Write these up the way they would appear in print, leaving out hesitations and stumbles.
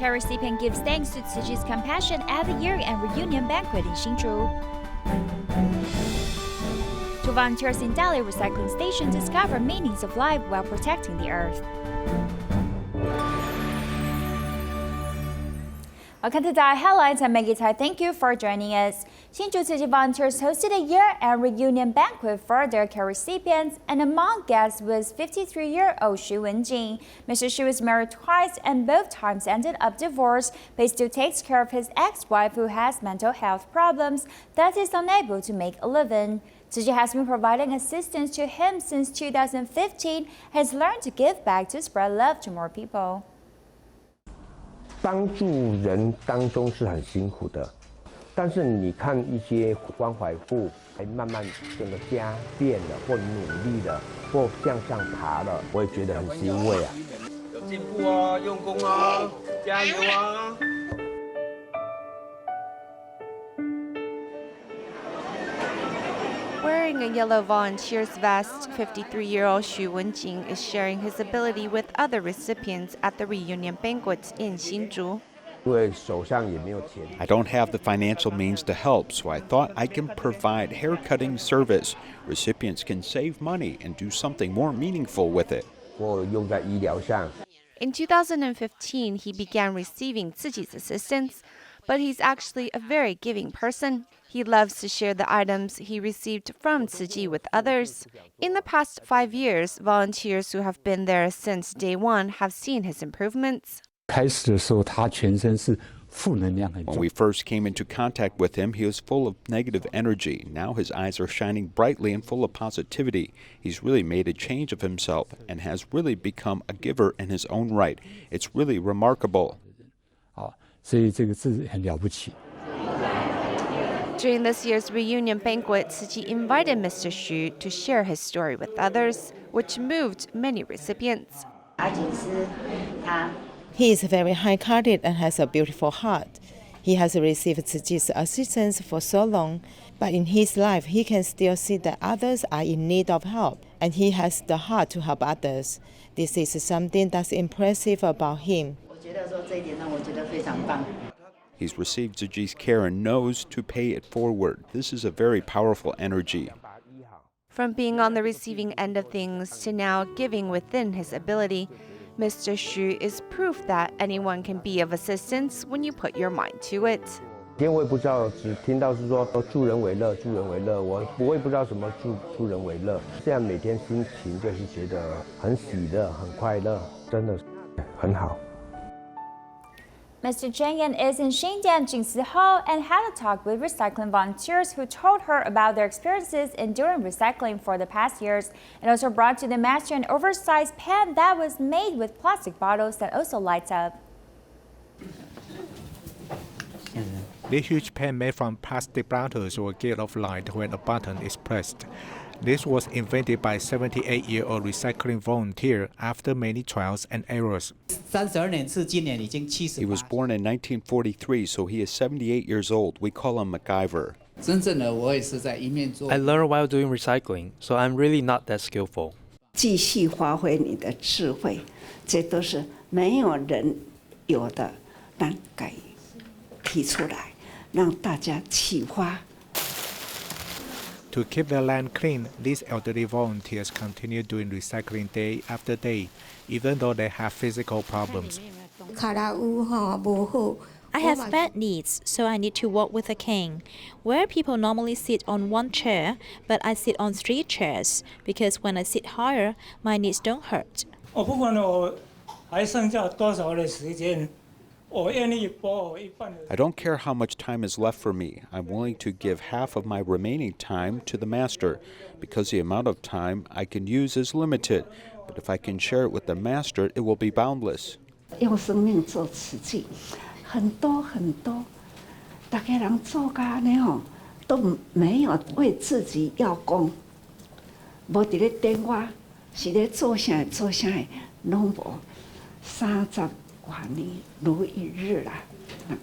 volunteer recipient gives thanks to Tzu Chi's compassion at the year-end reunion banquet in Hsinchu. Two volunteers in Dali recycling station discover meanings of life while protecting the earth. Welcome to DaAi Headlines. I'm Maggie Tsai. Thank you for joining us. Hsinchu Tzu Chi volunteers hosted a year-end reunion banquet for their care recipients, and among guests was 53-year-old Wenjin. Mr. Xu was married twice and both times ended up divorced, but he still takes care of his ex-wife who has mental health problems that is unable to make a living. Tzu Chi has been providing assistance to him since 2015 and has learned to give back to spread love to more people. 帮助人当中是很辛苦的，但是你看一些关怀户，还慢慢整个家变了，或努力了，或向上爬了，我也觉得很欣慰啊。有进步哦，用功哦，加油啊！ Wearing a yellow volunteer's vest, 53-year-old Wenjin is sharing his ability with other recipients at the reunion banquet in Hsinchu. I don't have the financial means to help, so I thought I can provide haircutting service. Recipients can save money and do something more meaningful with it. In 2015, he began receiving Tzu Chi's assistance, but he's actually a very giving person. He loves to share the items he received from Tzu Chi with others. In the past 5 years, volunteers who have been there since day one have seen his improvements. When we first came into contact with him, he was full of negative energy. Now his eyes are shining brightly and full of positivity. He's really made a change of himself and has really become a giver in his own right. It's really remarkable. During this year's reunion banquet, Tzu Chi invited Mr. Xu to share his story with others, which moved many recipients. He is very high-hearted and has a beautiful heart. He has received Tzu Chi's assistance for so long, but in his life he can still see that others are in need of help, and he has the heart to help others. This is something that's impressive about him. He's received Tzu Chi's care and knows to pay it forward. This is a very powerful energy. From being on the receiving end of things to now giving within his ability, Mr. Xu is proof that anyone can be of assistance when you put your mind to it. 我也不知道，只听到是说助人为乐，助人为乐。我也不知道什么助人为乐。现在每天心情就是觉得很喜乐，很快乐，真的很好。 Mr. Cheng Yen is in Xindian Jing Si Hall and had a talk with recycling volunteers who told her about their experiences in doing recycling for the past years, and also brought to the master an oversized pan that was made with plastic bottles that also lights up. This huge pan made from plastic bottles will give off light when a button is pressed. This was invented by a 78-year-old recycling volunteer after many trials and errors. He was born in 1943, so he is 78 years old. We call him MacGyver. I learned while doing recycling, so I'm really not that skillful. 继续发挥你的智慧，这都是没有人有的，但该提出来，让大家启发。 To keep the land clean, these elderly volunteers continue doing recycling day after day, even though they have physical problems. I have bad knees, so I need to walk with a cane. Where people normally sit on one chair, but I sit on 3 chairs, because when I sit higher, my knees don't hurt. I don't care how much time is left for me. I'm willing to give half of my remaining time to the master, because the amount of time I can use is limited. But if I can share it with the master, it will be boundless. 用生命做慈济，很多很多，大家人做家呢吼，都没有为自己要功，无伫咧电话，是咧做啥做啥，拢无30多年如一日啦。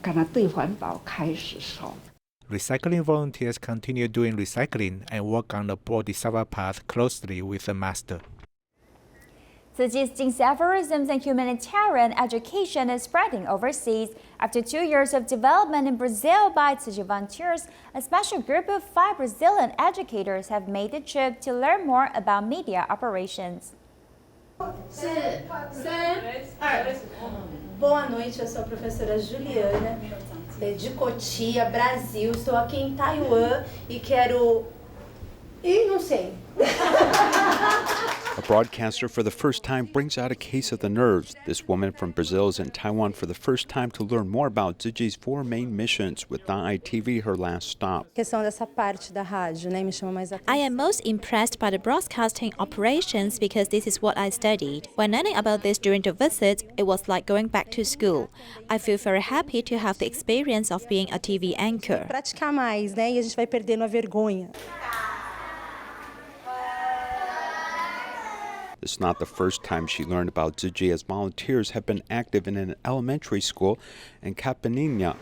敢若对环保开始说。 Recycling volunteers continue doing recycling and work on the Bodhisattva path closely with the master. Tzu Chi's Jing Si aphorisms and humanitarian education is spreading overseas. After 2 years of development in Brazil by Tzu Chi volunteers, a special group of 5 Brazilian educators have made the trip to learn more about media operations. Boa noite, eu sou a professora Juliana, de Cotia, Brasil. Estou aqui em Taiwan e quero... não sei. A broadcaster for the first time brings out a case of the nerves. This woman from Brazil is in Taiwan for the first time to learn more about Tzu Chi's 4 main missions, with DaAi TV her last stop. I am most impressed by the broadcasting operations because this is what I studied. When learning about this during the visit, it was like going back to school. I feel very happy to have the experience of being a TV anchor. Praticar mais, né? E a gente vai perdendo a vergonha. It's not the first time she learned about Tzu Chi, as volunteers have been active in an elementary school in Capininha.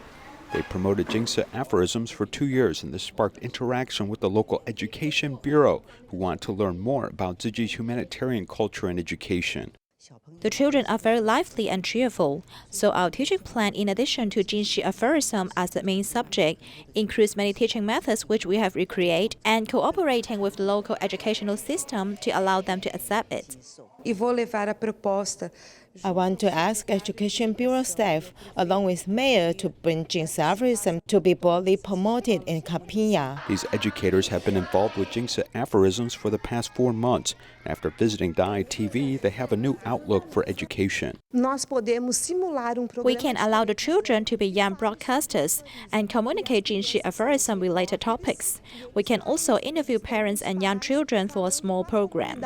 They promoted Jing Si aphorisms for 2 years, and this sparked interaction with the local education bureau, who want to learn more about Tzu Chi's humanitarian culture and education. The children are very lively and cheerful, so our teaching plan, in addition to Jing Si aphorism as the main subject, includes many teaching methods which we have recreated and cooperating with the local educational system to allow them to accept it. I want to ask Education Bureau staff, along with Mayor, to bring Jing Si aphorism to be broadly promoted in Capininha. These educators have been involved with Jing Si aphorisms for the past 4 months. After visiting DaAi TV, they have a new outlook for education. We can allow the children to be young broadcasters and communicate Jing Si aphorism-related topics. We can also interview parents and young children for a small program.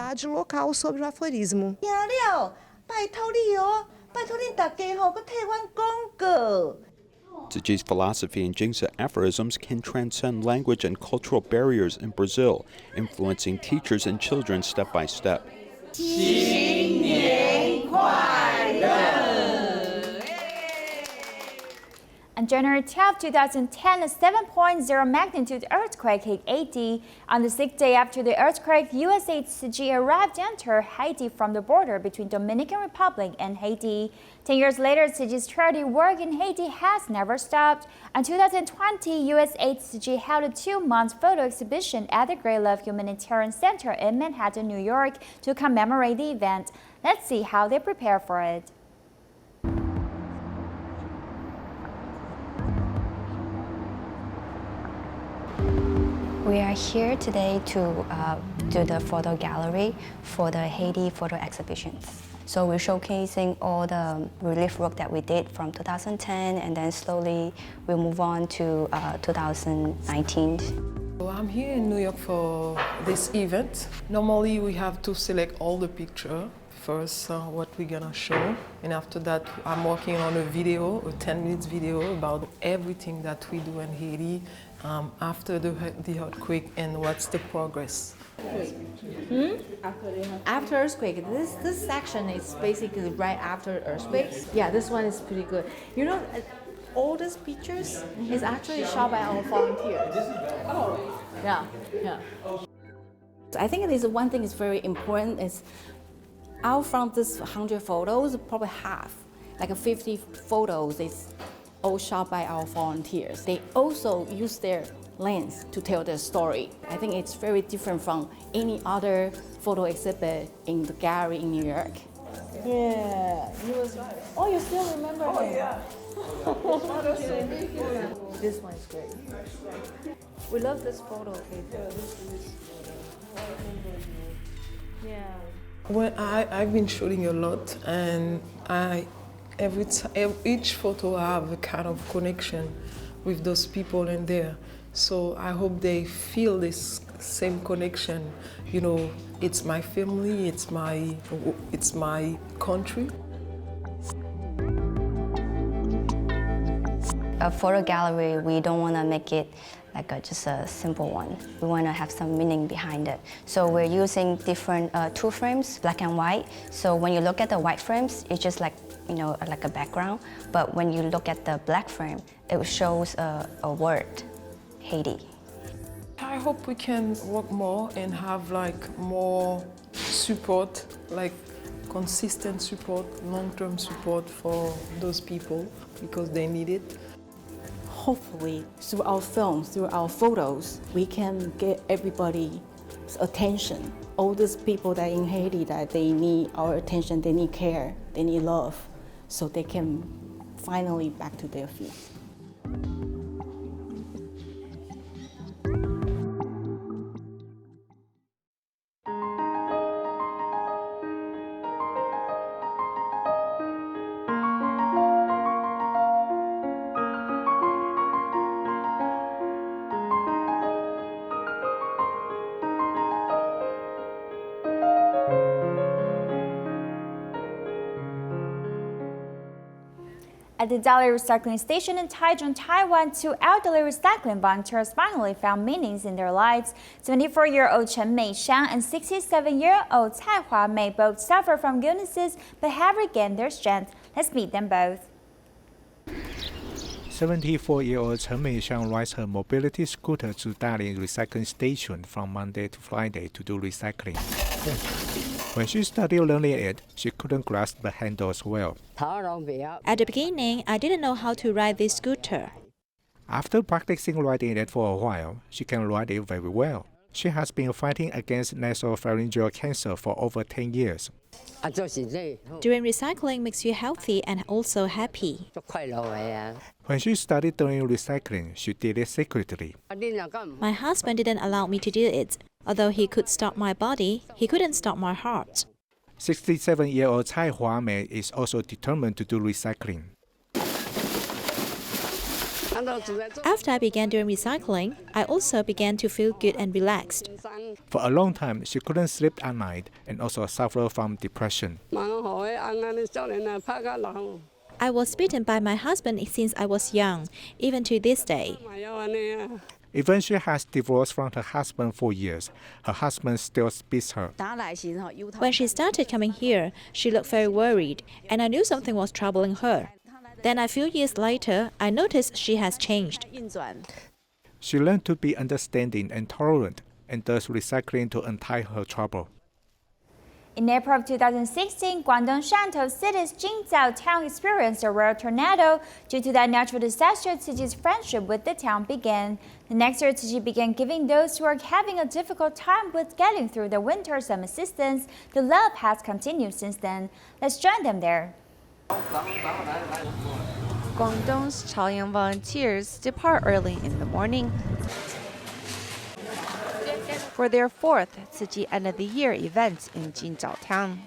Tzu Chi's philosophy and Jing Si aphorisms can transcend language and cultural barriers in Brazil, influencing teachers and children step by step. On January 12, 2010, a 7.0 magnitude earthquake hit Haiti. On the 6th day after the earthquake, U.S. aid Tzu Chi arrived to enter Haiti from the border between Dominican Republic and Haiti. 10 years later, Tzu Chi's charity work in Haiti has never stopped. In 2020, U.S. aid Tzu Chi held a 2-month photo exhibition at the Great Love Humanitarian Center in Manhattan, New York, to commemorate the event. Let's see how they prepare for it. We are here today to do the photo gallery for the Haiti photo exhibitions. So we're showcasing all the relief work that we did from 2010, and then slowly we'll move on to 2019. So I'm here in New York for this event. Normally we have to select all the picture. First, what we're gonna show, and after that I'm working on a video, a 10-minute video about everything that we do in Haiti after the earthquake and what's the progress. After earthquake, this section is basically right after earthquake. Yeah, this one is pretty good. You know, all these pictures is actually shot by our volunteers. Oh, yeah. I think there's one thing is very important is out from this 100 photos, probably half, like 50 photos is all shot by our volunteers. They also use their lens to tell their story. I think it's very different from any other photo exhibit in the gallery in New York. Yeah, he was right. Oh, you still remember him? Yeah. This one is great. We love this photo. Okay. Yeah. Well, I've been shooting a lot, and each photo I have a kind of connection with those people in there. So I hope they feel this same connection. You know, it's my family, it's my country. A photo gallery, we don't want to make it like just a simple one. We want to have some meaning behind it. So we're using different two frames, black and white. So when you look at the white frames, it's just like, you know, like a background. But when you look at the black frame, it shows a word, Haiti. I hope we can work more and have like more support, like consistent support, long-term support for those people because they need it. Hopefully, through our films, through our photos, we can get everybody's attention. All these people that in Haiti that they need our attention, they need care, they need love, so they can finally back to their feet. At the Dali recycling station in Taichung, Taiwan, 2 elderly recycling volunteers finally found meanings in their lives. 74-year-old Cheng Yen and 67-year-old Cai Huamei both suffer from illnesses but have regained their strength. Let's meet them both. 74-year-old Cheng Yen rides her mobility scooter to Dali recycling station from Monday to Friday to do recycling. When she started learning it, she couldn't grasp the handles well. At the beginning, I didn't know how to ride this scooter. After practicing riding it for a while, she can ride it very well. She has been fighting against nasopharyngeal cancer for over 10 years. Doing recycling makes you healthy and also happy. When she started doing recycling, she did it secretly. My husband didn't allow me to do it. Although he could stop my body, he couldn't stop my heart. 67-year-old Cai Huamei is also determined to do recycling. After I began doing recycling, I also began to feel good and relaxed. For a long time, she couldn't sleep at night and also suffered from depression. I was beaten by my husband since I was young, even to this day. Even she has divorced from her husband for years, her husband still beats her. When she started coming here, she looked very worried, and I knew something was troubling her. Then a few years later, I noticed she has changed. She learned to be understanding and tolerant, and does recycling to untie her trouble. In April of 2016, Guangdong Shantou City's Jingzhou town experienced a rare tornado. Due to that natural disaster, Tzu Chi's friendship with the town began. The next year, Tzu Chi began giving those who are having a difficult time with getting through the winter some assistance. The love has continued since then. Let's join them there. Guangdong's Chaoyang volunteers depart early in the morning for their 4th Tzu Chi End of the Year event in Jingzhou town.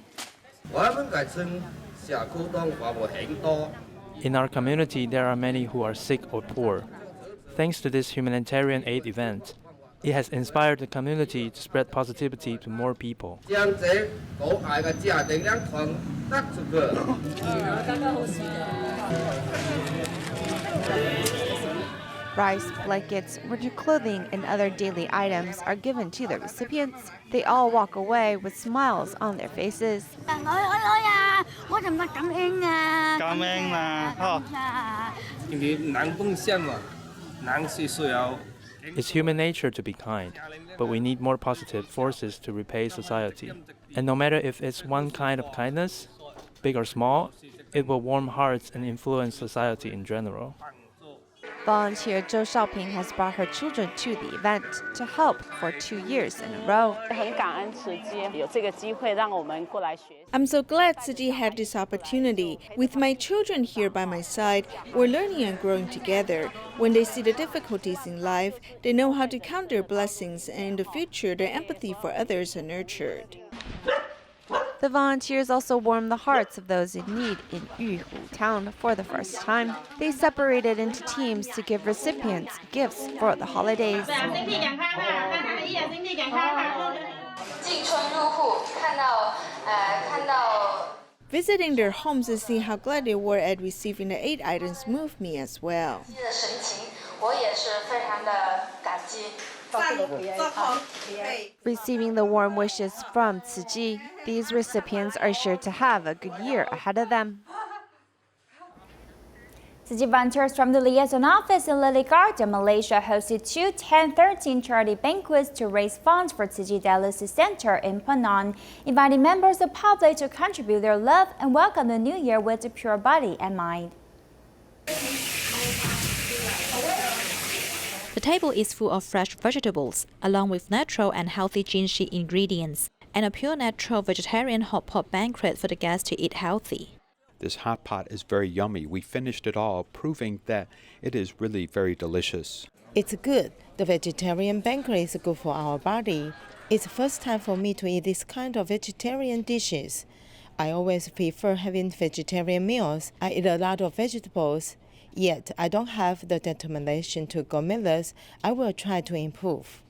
In our community, there are many who are sick or poor. Thanks to this humanitarian aid event, it has inspired the community to spread positivity to more people. Rice, blankets, winter clothing, and other daily items are given to the recipients. They all walk away with smiles on their faces. It's human nature to be kind, but we need more positive forces to repay society. And no matter if it's one kind of kindness, big or small, it will warm hearts and influence society in general. Volunteer Zhou Shaoping has brought her children to the event to help for 2 years in a row. I'm so glad Tzu Chi had this opportunity. With my children here by my side, we're learning and growing together. When they see the difficulties in life, they know how to count their blessings, and in the future, their empathy for others are nurtured. The volunteers also warmed the hearts of those in need in Yuhu town for the first time. They separated into teams to give recipients gifts for the holidays. Visiting their homes and seeing how glad they were at receiving the aid items moved me as well. Receiving the warm wishes from Tzu Chi, these recipients are sure to have a good year ahead of them. Tzu Chi volunteers from the liaison office in Lily Garden, Malaysia, hosted two 10-13 charity banquets to raise funds for Tzu Chi Dialysis Center in Penang, inviting members of the public to contribute their love and welcome the new year with a pure body and mind. The table is full of fresh vegetables, along with natural and healthy Jing Si ingredients, and a pure natural vegetarian hot pot banquet for the guests to eat healthy. This hot pot is very yummy. We finished it all, proving that it is really very delicious. It's good. The vegetarian banquet is good for our body. It's the first time for me to eat this kind of vegetarian dishes. I always prefer having vegetarian meals. I eat a lot of vegetables, yet I don't have the determination to go meatless. I will try to improve.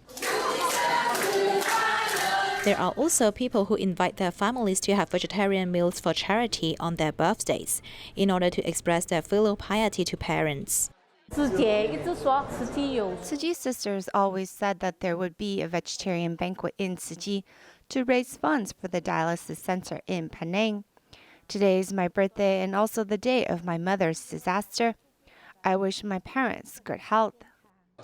There are also people who invite their families to have vegetarian meals for charity on their birthdays, in order to express their filial piety to parents. Tzu Chi's sisters always said that there would be a vegetarian banquet in Tzu Chi to raise funds for the dialysis center in Penang. Today is my birthday and also the day of my mother's disaster. I wish my parents good health.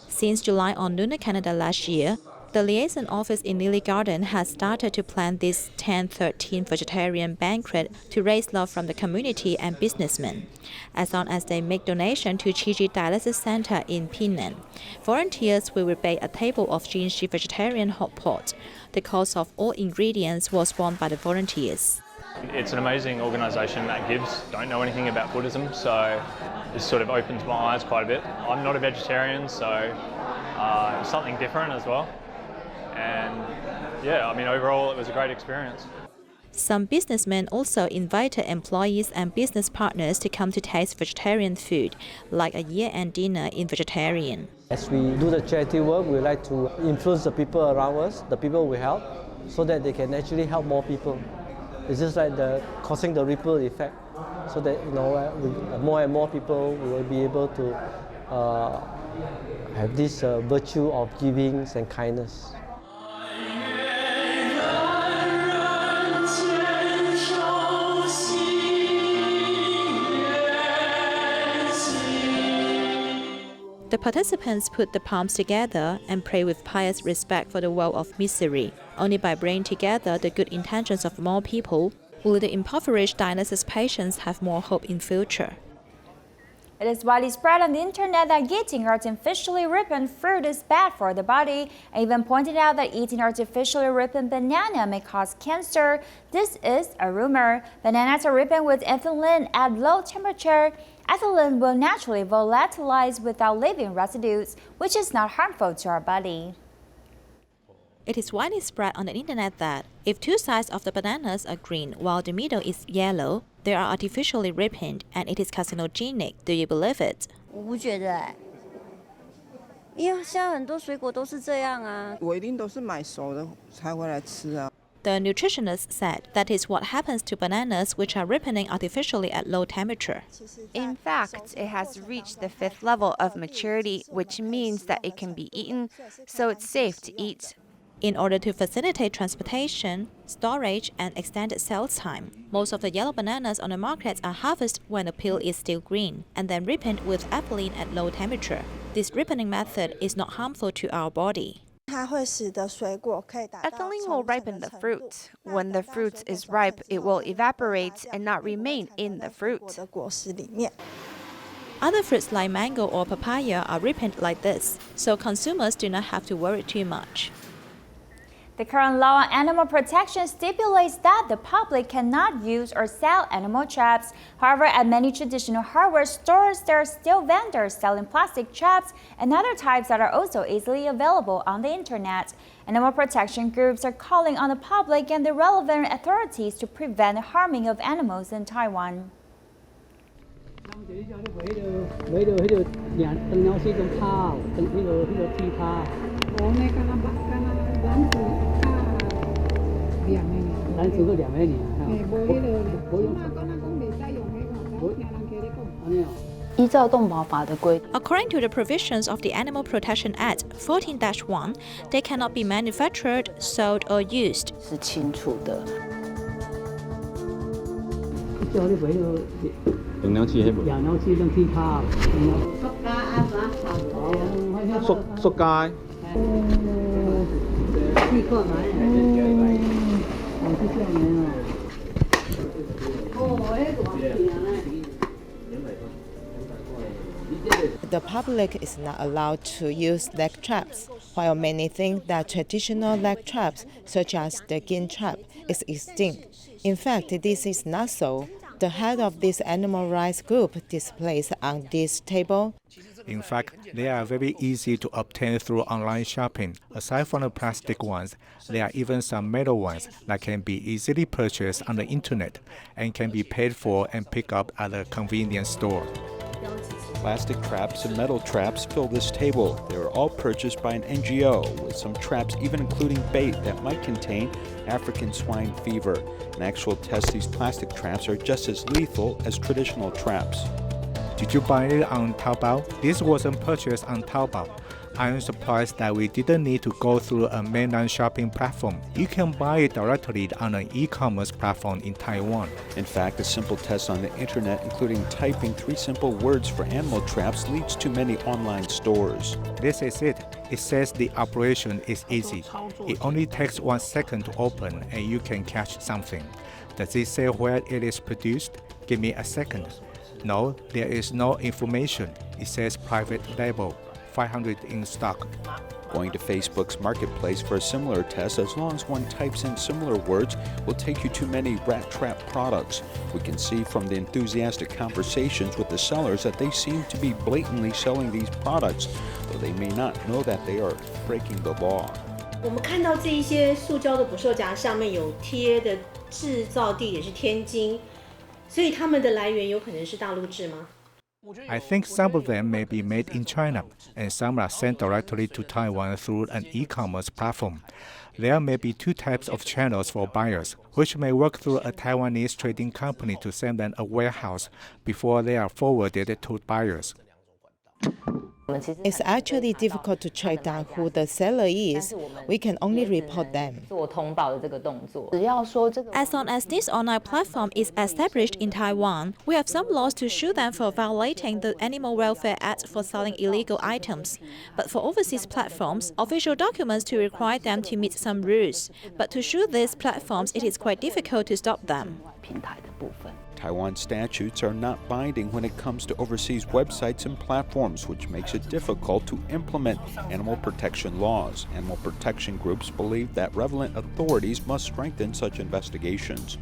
Since July on Lunar Canada last year, the liaison office in Lily Garden has started to plan this 10-13 vegetarian banquet to raise love from the community and businessmen. As long as they make donation to Tzu Chi Dialysis Center in Penang, volunteers will bake a table of Jing Si vegetarian hot pot. The cost of all ingredients was borne by the volunteers. It's an amazing organisation that gives. Don't know anything about Buddhism, so this sort of opens my eyes quite a bit. I'm not a vegetarian, so it's something different as well. And yeah, I mean, overall it was a great experience. Some businessmen also invited employees and business partners to come to taste vegetarian food, like a year-end dinner in vegetarian. As we do the charity work, we like to influence the people around us, the people we help, so that they can actually help more people. It's just like causing the ripple effect, so that more and more people will be able to have this virtue of giving and kindness. The participants put the palms together and pray with pious respect for the world of misery. Only by bringing together the good intentions of more people will the impoverished dialysis patients have more hope in future. It is widely spread on the internet that eating artificially ripened fruit is bad for the body. I even pointed out that eating artificially ripened banana may cause cancer. This is a rumor. Bananas are ripened with ethylene at low temperature. Ethylene will naturally volatilize without leaving residues, which is not harmful to our body. It is widely spread on the internet that if two sides of the bananas are green while the middle is yellow, they are artificially ripened and it is carcinogenic. Do you believe it? 我不觉得因为现在很多水果都是这样啊。我一定都是买熟的才回来吃啊。 The nutritionist said that is what happens to bananas which are ripening artificially at low temperature. In fact, it has reached the 5th level of maturity, which means that it can be eaten, so it's safe to eat. In order to facilitate transportation, storage, and extended sales time, most of the yellow bananas on the markets are harvested when the peel is still green, and then ripened with ethylene at low temperature. This ripening method is not harmful to our body. Ethylene will ripen the fruit. When the fruit is ripe, it will evaporate and not remain in the fruit. Other fruits like mango or papaya are ripened like this, so consumers do not have to worry too much. The current law on animal protection stipulates that the public cannot use or sell animal traps. However, at many traditional hardware stores, there are still vendors selling plastic traps and other types that are also easily available on the internet. Animal protection groups are calling on the public and the relevant authorities to prevent the harming of animals in Taiwan. According to the provisions of the Animal Protection Act 14-1, they cannot be manufactured, sold, or used. 用兩次起冇？兩次兩次卡。塑膠。試過買。The public is not allowed to use leg traps, while many think that traditional leg traps, such as the gin trap, is extinct. In fact, this is not so. The head of this animal rights group displays on this table. In fact, they are very easy to obtain through online shopping. Aside from the plastic ones, there are even some metal ones that can be easily purchased on the internet and can be paid for and picked up at a convenience store. Plastic traps and metal traps fill this table. They are all purchased by an NGO, with some traps even including bait that might contain African swine fever. An actual test, these plastic traps are just as lethal as traditional traps. Did you buy it on Taobao? This wasn't purchased on Taobao. I'm surprised that we didn't need to go through a mainland shopping platform. You can buy it directly on an e-commerce platform in Taiwan. In fact, a simple test on the internet, including typing 3 simple words for animal traps, leads to many online stores. This is it. It says the operation is easy. It only takes 1 second to open and you can catch something. Does it say where it is produced? Give me a second. No, there is no information. It says private label. 500 in stock. Going to Facebook's marketplace for a similar test, as long as one types in similar words, will take you to many rat trap products. We can see from the enthusiastic conversations with the sellers that they seem to be blatantly selling these products, though they may not know that they are breaking the law. 我们看到这一些塑胶的捕兽夹上面有贴的制造地点是天津，所以它们的来源有可能是大陆制吗？ I think some of them may be made in China, and some are sent directly to Taiwan through an e-commerce platform. There may be 2 types of channels for buyers, which may work through a Taiwanese trading company to send them a warehouse before they are forwarded to buyers. It's actually difficult to track down who the seller is. We can only report them. As long as this online platform is established in Taiwan, we have some laws to sue them for violating the Animal Welfare Act for selling illegal items. But for overseas platforms, official documents to require them to meet some rules. But to sue these platforms, it is quite difficult to stop them. Taiwan statutes are not binding when it comes to overseas websites and platforms, which makes it difficult to implement animal protection laws. Animal protection groups believe that relevant authorities must strengthen such investigations.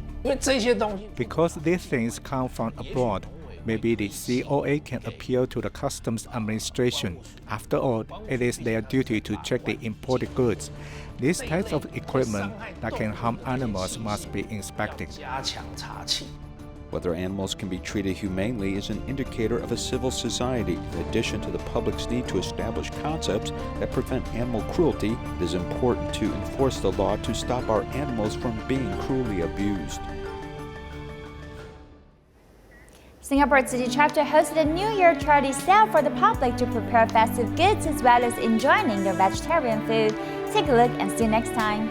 Because these things come from abroad, maybe the COA can appeal to the Customs Administration. After all, it is their duty to check the imported goods. These types of equipment that can harm animals must be inspected. Whether animals can be treated humanely is an indicator of a civil society. In addition to the public's need to establish concepts that prevent animal cruelty, it is important to enforce the law to stop our animals from being cruelly abused. Singapore City Chapter hosted a New Year charity sale for the public to prepare festive goods as well as enjoying their vegetarian food. Take a look and see you next time.